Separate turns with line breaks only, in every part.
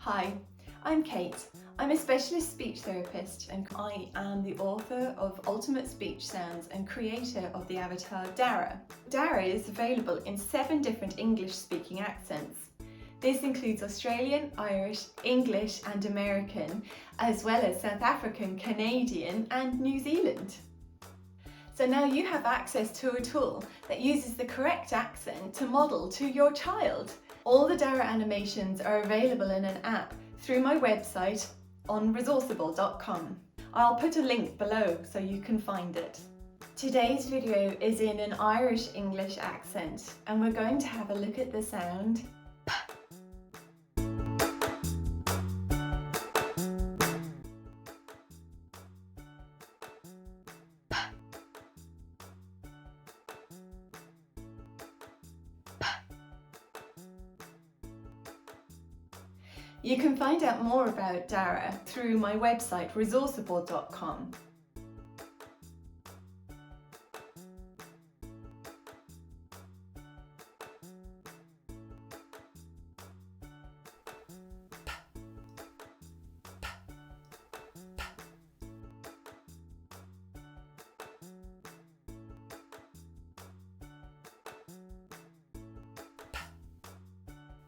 Hi, I'm Kate. I'm a specialist speech therapist and I am the author of Ultimate Speech Sounds and creator of the avatar DARA. DARA is available in 7 different English-speaking accents. This includes Australian, Irish, English and American, as well as South African, Canadian and New Zealand. So now you have access to a tool that uses the correct accent to model to your child. All the DARA animations are available in an app through my website on Resourceible.com. I'll put a link below so you can find it. Today's video is in an Irish-English accent and we're going to have a look at the sound P. You can find out more about DARA through my website Resourceible.com.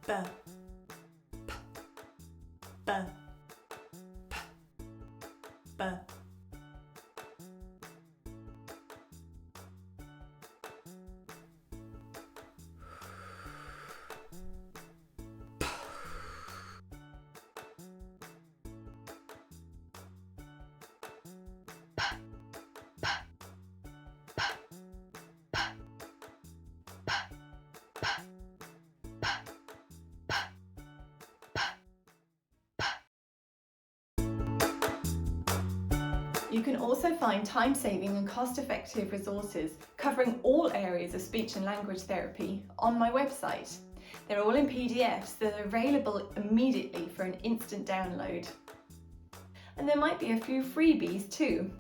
B. B. B. You can also find time-saving and cost-effective resources covering all areas of speech and language therapy on my website. They're all in PDFs that are available immediately for an instant download. And there might be a few freebies too.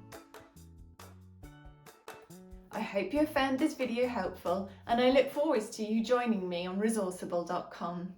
I hope you have found this video helpful and I look forward to you joining me on Resourceible.com.